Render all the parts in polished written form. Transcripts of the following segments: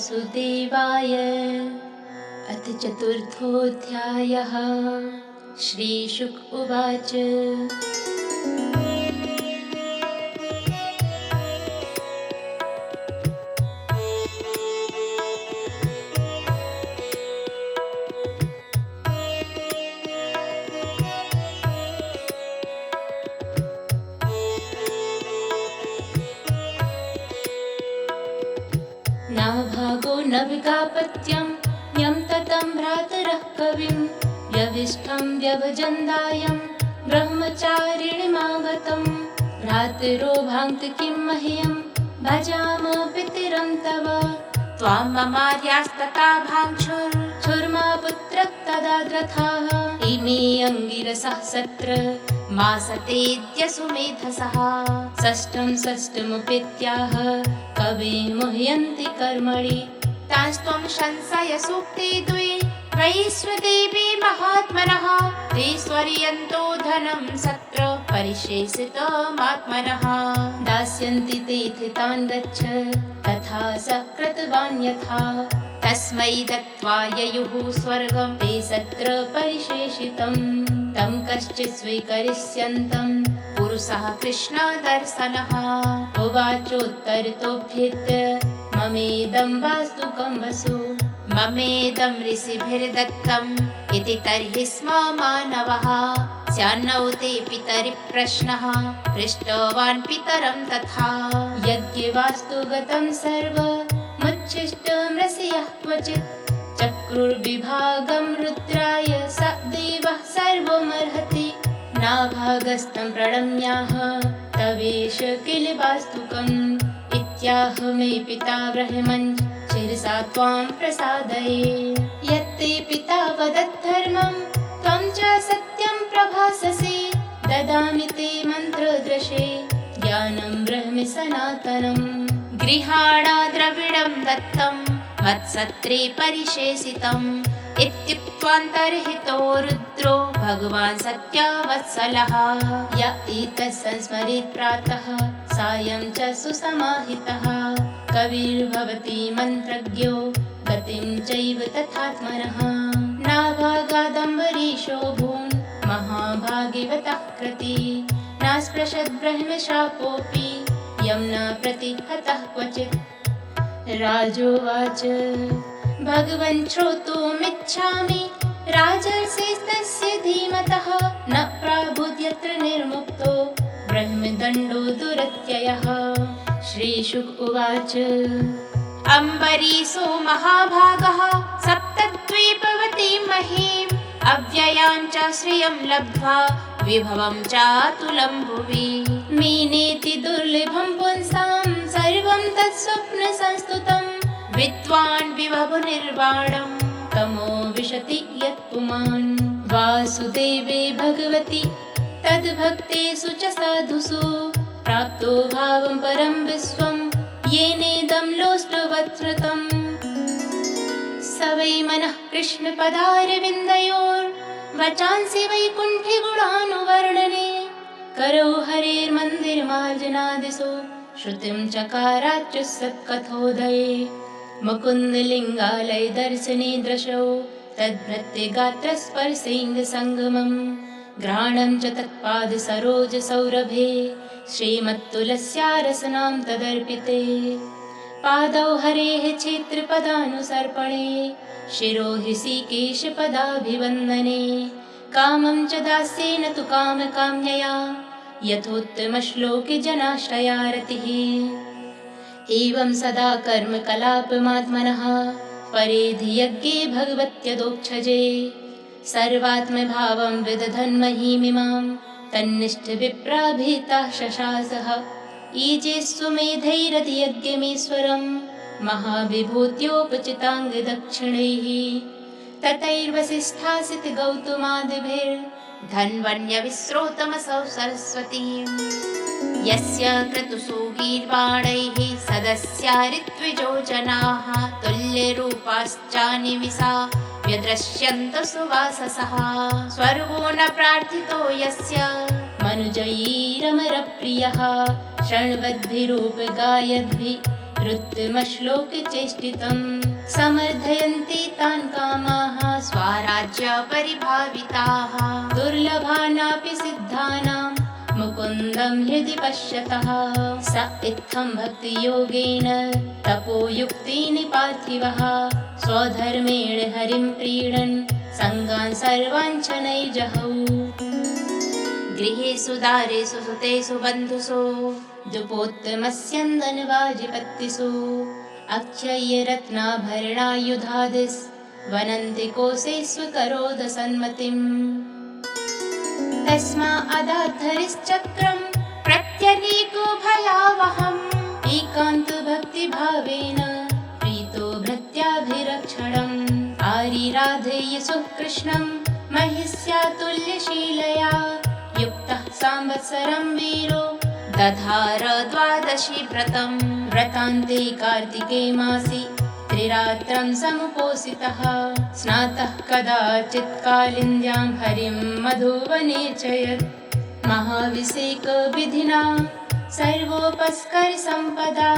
वासुदेवाय। अथ चतुर्थोऽध्यायः। श्रीशुक उवाच। नाभागो न विगापत्यं यं ततं भ्रातरः कविं व्यविष्ठं व्यभजन्दायं ब्रह्मचारिणीमागतं। भ्रातरो भाङ्क्त किं मह्यं भजाम पितरं तव। त्वां ममार्यास्तथा भाङ्क्षुर्मा पुत्रः तदा द्रथाः। इमे अङ्गिरसः सत्र मासतेद्य सुमेधसः। षष्ठमुपेत्याह कवे मुह्यन्ति कर्मणि। तास्त्वं संशयसूक्ते द्वे वैश्वदेवी महात्मनः। ते स्वर्यन्तो धनं सत्र परिशेषितमात्मनः। दास्यन्ति तेऽथ तान् गच्छ तथा स कृतवान् यथा। तस्मै दत्त्वा ययुः स्वर्गं ते सत्र परिशेषितं। तं कश्चित् स्वीकरिष्यन्तं पुरुषः कृष्णदर्शनः। उवाचोत्तरतोऽभ्येत्य ममेदं वास्तुकं वसु। ममेदं ऋषिभिर्दत्तम् इति तर्हि स्म मानवः। स्यान्नौ ते पितरि प्रश्नः पृष्टवान् पितरं तथा। यज्ञवास्तुगतं सर्वमुच्छिष्टं ऋषयः क्वचित्। चक्रुर्विभागं रुद्राय स देवः सर्वमर्हति। नाभागस्तं प्रणम्याह तवेश किल वास्तुकम्। इत्याह मे पिता ब्रह्मन् शिरसा त्वां प्रसादये। यत्ते पिता वदद्धर्मं त्वं च सत्यं प्रभाससे। ददामि ते मन्त्रदृशे ज्ञानं ब्रह्म सनातनम्। गृहाणा द्रविणं दत्तं मत्सत्रे परिशेषितम्। इत्युक्त्वान्तर्हितो रुद्रो भगवान् सत्यावत्सलः। य एतत् संस्मरेत् प्रातः सायं च सुसमाहितः। कविर्भवति मन्त्रज्ञो गतिं चैव तथात्मनः। नाभागादम्बरीशो भून् महाभागिवतः कृति। नास्पृशद्ब्रह्मशापोऽपि यं न प्रतिहतः क्वचित्। राजोवाच भगवन् श्रोतुमिच्छामि राजर्षिस्तस्य धीमतः। न प्राबुध्यत्र निर्मुक्तो ब्रह्मदण्डो दुरत्ययः। श्रीशुक उवाच। अम्बरीशो महाभागः सप्तद्वीपवतीं महीम्। अव्ययां च श्रियं लब्ध्वा विभवं चातुलं भुवि। मीनेति दुर्लभं पुंसां सर्वं तत्स्वप्नसंस्तुतं। विद्वान् विभवनिर्वाणं तमो विशति यत्पुमान्। वासुदेवे भगवति तद्भक्तेषु च साधुषु प्राप्तो भावं परं विश्वं येनेदं लोष्टवत्कृतम्। स वै मनः कृष्णपदारविन्दयोर्वचांसि वैकुण्ठे गुणानुवर्णने। करौ हरेर्मन्दिरमार्जनादिषु श्रुतिं चकाराच्युत्सत्कथोदये। मुकुन्दलिङ्गालय दर्शने दृशौ तद्भृत्यगात्रस्पर्शेन्दुसङ्गमम्। घ्राणं च तत्पादसरोजसौरभे श्रीमत्तुलस्यारसनां तदर्पिते। पादौ हरेः क्षेत्रपदानुसर्पणे शिरो ऋषिकेशपदाभिवन्दने। कामं च दास्येन तु कामकाम्यया यथोत्तमश्लोके जनाश्रया रतिः। एवं सदा कर्मकलापमात्मनः परेधि यज्ञे भगवत्यदोक्षजे। सर्वात्मभावं विदधन् महीमिमां तन्निष्ठविप्राभीताः शशासः। ईजे स्वमेधैरतियज्ञमीश्वरं महाविभूत्योपचिताङ्गदक्षिणैः। ततैर्वसिष्ठासित गौतमादिभिर्धन्वन्यविस्रोतमसौ सरस्वतीम्। यस्य क्रतुषु गीर्वाणैः सदस्या ऋत्विजो जनाः। तुल्यरूपाश्चानिमिषा व्यदृश्यन्त सुवाससः। स्वर्गो न प्रार्थितो यस्य मनुजैरमरप्रियः। शृण्वद्भिरूपगायद्भिरुत्तमश्लोकचेष्टितम्। समर्थयन्ति तान् कामाः स्वाराज्यपरिभाविताः दुर्लभानापि सिद्धानां मुकुन्दं हृदि पश्यतः स इत्थं भक्तियोगेन तपोयुक्तेन पार्थिवः स्वधर्मेण हरिं प्रीणन् सङ्गान् सर्वान् च नैजहौ गृहेषु दारेषु सुतेषु बन्धुषु जुपोत्तमस्यन्दनवाजिपत्तिषु अक्षय्यरत्नाभरणायुधादिस् वनन्ति कोशेषु करोद सन्मतिम् तस्मा अदाद्धरिश्चक्रं प्रत्यनीको भयावहम् एकान्तभक्तिभावेन प्रीतो भृत्याभिरक्षणम् आरिराधयसुः कृष्णं महिष्यातुल्यशीलया युक्तः संवत्सरं वीरो दधार 12 व्रतम् व्रतान्ते कार्तिके मासि त्रिरात्रं समुपोषितः स्नातः कदाचित् कालिन्द्यां हरिं मधुवने च यत् महाभिषेकविधिना सर्वोपस्करसम्पदा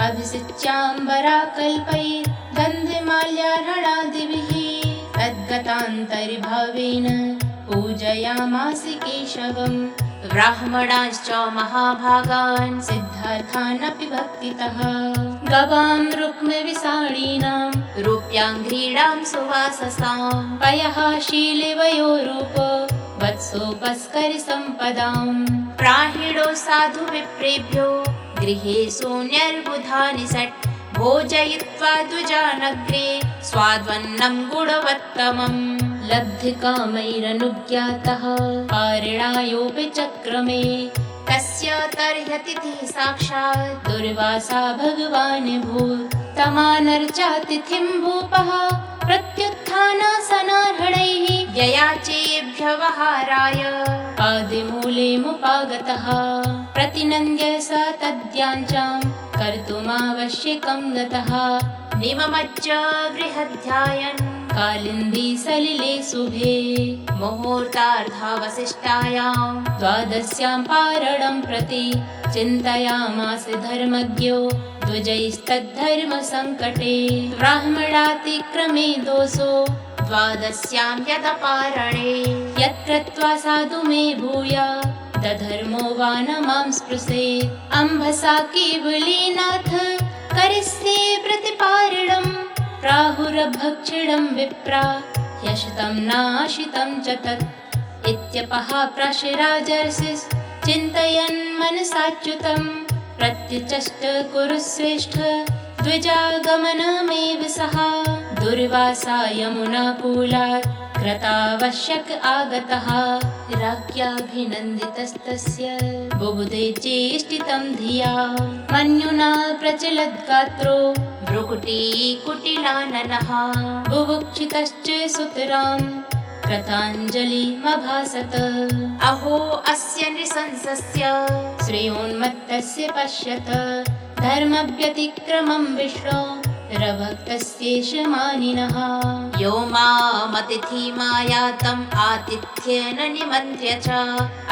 अभिषिच्याम्बराकल्पैर्गन्धमाल्यार्हणादिभिः तद्गतान्तर्भावेन पूजयामासि केशवम् ब्राह्मणाश्च महाभागान् सिद्धार्थानपि भक्तितः गवां रुक्मविषाणीनां रूप्याङ्घ्रीणां सुवाससाम् पयः शीलवयो रूप वत्सोपस्करसम्पदाम् प्राहिणो साधु विप्रेभ्यो गृहेषु न्यर्बुधानि षट् भोजयित्वा द्विजानग्रे स्वाद्वन्नं गुणवत्तमम् लब्धिकामैरनुज्ञातः पारिणायोऽपि चक्रमे तस्य तर्ह्यतिथिः साक्षात् दुर्वासा भगवान् भूत् तमानर्चातिथिं भूपः प्रत्युत्थानासनार्हणैः ययाचे व्यवहाराय आदिमूलेमुपागतः प्रतिनन्द्य स तद्याञ्चां कर्तुमावश्यकं गतः निममज्ज बृहध्यायन् कालिन्दी सलिले शुभे मुहूर्तार्धावशिष्टायां 12स्यां पारणं प्रति चिन्तयामास धर्मज्ञो द्विजैस्तद्धर्मसङ्कटे ब्राह्मणातिक्रमे दोषो 12स्यां यदपारणे यत्कृत्वा साधु मे भूया दधर्मो वा न मां स्पृशेत् अम्भसा केवलीनाथ करिष्ये प्रतिपारणम् प्राहुरभक्षिणं विप्रा ह्यशितं नाशितं च तत् इत्यपः प्राशिराजर्षिः चिन्तयन् मनसाच्युतं प्रत्युचष्ट कुरुश्रेष्ठ द्विजागमनमेव सः दुर्वासा यमुनाकूलात् कृतावश्यक आगतः राज्ञाभिनन्दितस्तस्य बुबुधे चेष्टितं धिया मन्युना प्रचलद्गात्रो भ्रुकुटीकुटिलाननः बुभुक्षितश्च सुतरां कृताञ्जलिमभासत अहो अस्य नृशंसस्य श्रेयोन्मत्तस्य पश्यत धर्मव्यतिक्रमं विष्णो रभक्तस्येष मानिनः यो मामतिथिमायातम् आतिथ्येन निमन्त्र्य च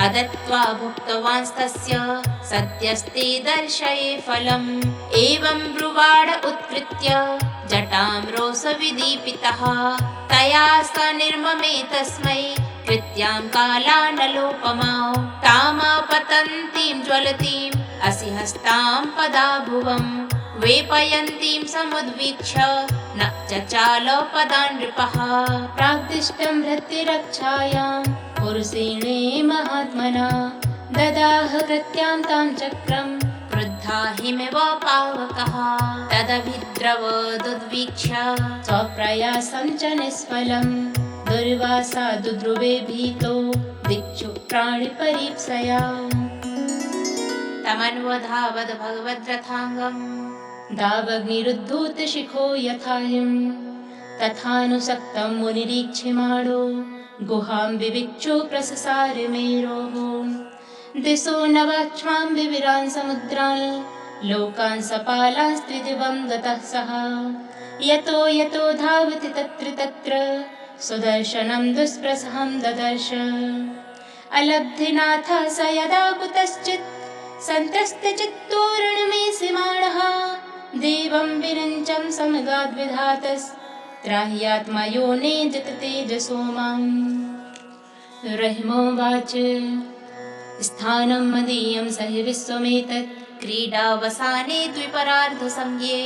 अदत्त्वा भुक्तवांस्तस्य सद्यस्ते दर्शये फलम् एवं ब्रुवाड उत्कृत्य जटां रोषविदीपितः तया स निर्ममे तस्मै कृत्यां कालानलोपमां तामापतन्तीं ज्वलतीम् असिहस्तां पदाभुवम् वेपयन्तीं समुद्वीक्ष्य न चचाल पदान् नृपः प्राग्दिष्टं भृत्यरक्षायां पुरुषेणे महात्मना ददाह कृत्यां तां चक्रं क्रुद्धा हिमेव पावकः तदभिद्रवदुद्वीक्ष्य स्वप्रयासं च निष्फलं दुर्वासा दुद्रुवे भीतो दिक्षु प्राणिपरीप्सया तमन्वधावद भगवद्रथाङ्गम् दावग्निरुद्धूतशिखो यथाहिं तथानुसक्तं मुनिरीक्षमाणो गुहां विविक्षो प्रससार मेरोः दिशो नवाक्ष्मां विविरान् समुद्रान् लोकान् सपालास्त्रिदिवं गतः सः यतो यतो धावति तत्र तत्र सुदर्शनं दुष्प्रसहं ददर्श अलब्धिनाथः स यदा कुतश्चित् सन्त्रस्तचित्तो रणमेषमाणः देवं विरञ्चं समगाद्विधातस्त्राह्यात्मा योने जततेजसो माम्। रहिमोवाच स्थानं मदीयं स हि विश्वमेतत् क्रीडावसाने द्विपरार्धसंज्ञे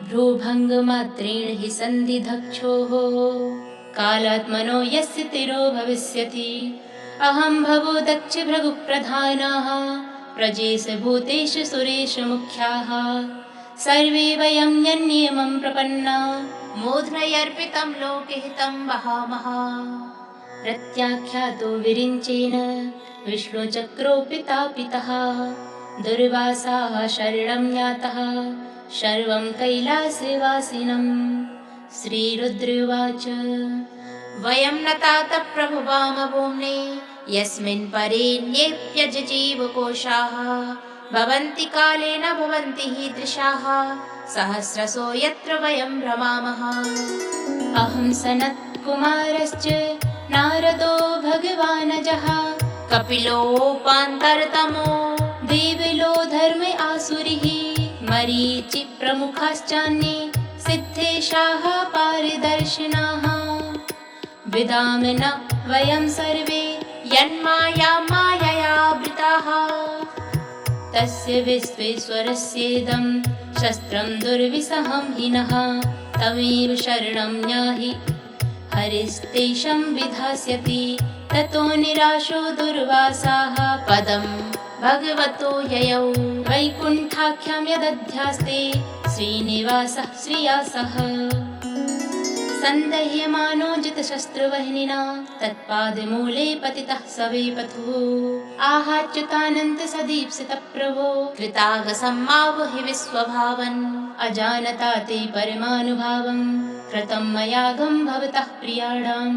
भ्रूभङ्गमात्रेण हि सन्धिधक्षोः कालात्मनो यस्य तिरो भविष्यति। अहं भवो दक्ष भृगुप्रधानाः प्रजेश भूतेश सुरेश मुख्याः सर्वे वयं यन्नियमं प्रपन्ना मूर्ध्नयर्पितं लोकहितं वहामः। प्रत्याख्यातो विरिञ्चेन विष्णुचक्रोपितापितः दुर्वासाः शरणं यातः सर्वं कैलासवासिनं। श्रीरुद्रवाच वयं न तात प्रभुवाम भूम्ने यस्मिन् परेण्येऽप्यजजीवकोशाः भवन्ति कालेन भवन्ति हीदृशाः सहस्रशो यत्र वयं भ्रमामः। अहं सनत्कुमारश्च नारदो भगवानजः कपिलोपान्तरतमो देवलो धर्म आसुरिः मरीचिप्रमुखाश्चान्ये सिद्धेशाः पारिदर्शिनाः। विदाम न वयं सर्वे यन्माया माययावृताः। तस्य विश्वेश्वरस्येदं शस्त्रं दुर्विसहं हिनः तमेव शरणं याहि हरिस्तेषं विधास्यति। ततो निराशो दुर्वासाः पदं भगवतो ययौ वैकुण्ठाख्यं यदध्यास्ते श्रीनिवासः श्रिया सह। सन्दह्यमानो जितशस्त्रवह्निना तत्पादमूले पतितः स वै पथुः आहाच्युतानन्तसदीप्सितप्रभो कृतागसम्मावहि विश्वभावन्। अजानता ते परमानुभावं कृतं मयागं भवतः प्रियाणां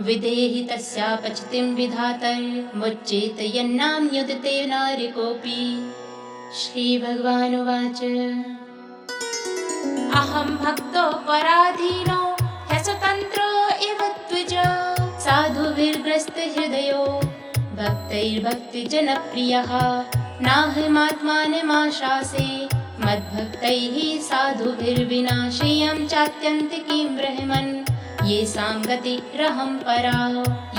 विधेहि तस्यापचितिं विधातर्मुच्येत यन्नान्युदिते नारिकोऽपि। श्रीभगवानुवाच अहं भक्तो पराधीनो ह्यस्वतन्त्रो इव द्विज। साधुभिर्ग्रस्तहृदयो भक्तैर्भक्तिजनप्रियः नाहमात्मानमाशासे मद्भक्तैः साधुभिर्विनाशेयं चात्यन्तिकीं ब्रह्मन् येषां गतिरहं परा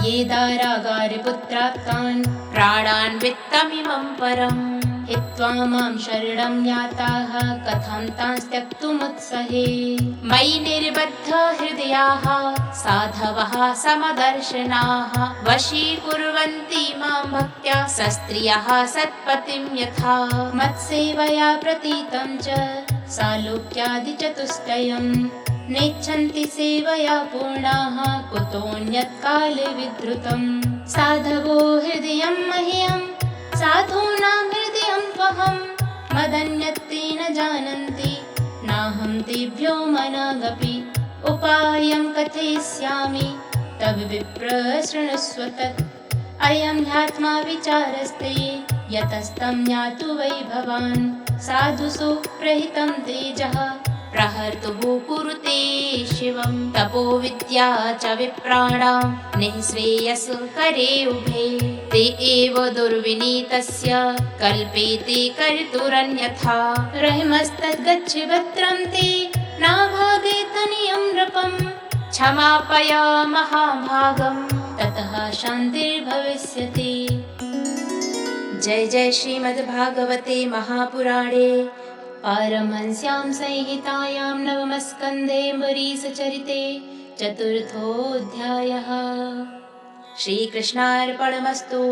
ये दारागारपुत्रात्तान् प्राणान् वित्तमिमं परम्। हित्वा मां शरणं याताः कथं तान् त्यक्तुमुत्सहे। मयि निर्बद्ध हृदयाः साधवः समदर्शनाः वशीकुर्वन्ति मां भक्त्या सस्त्रियः सत्पतिं यथा। मत्सेवया प्रतीतं च सालोक्यादिचतुष्टयं नेच्छन्ति सेवया पूर्णाः कुतोऽन्यत् कालविधृतं। साधवो हृदयं मह्यं साधूनां हृदयं त्वहं मदन्यत्ते न जानन्ति नाहं तेभ्यो मनागपि। उपायं कथयिष्यामि तव विप्र शृणुष्व तत्। अयं ह्यात्मा विचारस्ते यतस्तं ज्ञातु वै भवान् साधुषु प्रहितं तेजः प्रहर्तुः कुरुते शिवं। तपोविद्या च विप्राणां निःश्रेयस्करे उभे ते एव दुर्विनीतस्य कल्पेते कर्तुरन्यथा। रहमस्तद्गच्छ भद्रं ते नाभागे तनियं नृपं क्षमापय महाभागम् ततः शान्तिर्भविष्यति। जय जय श्रीमद्भागवते महापुराणे पारमहंस्यां संहितायां नवमस्कन्धे मुरीसचरिते चतुर्थोऽध्यायः। श्रीकृष्णार्पणमस्तु।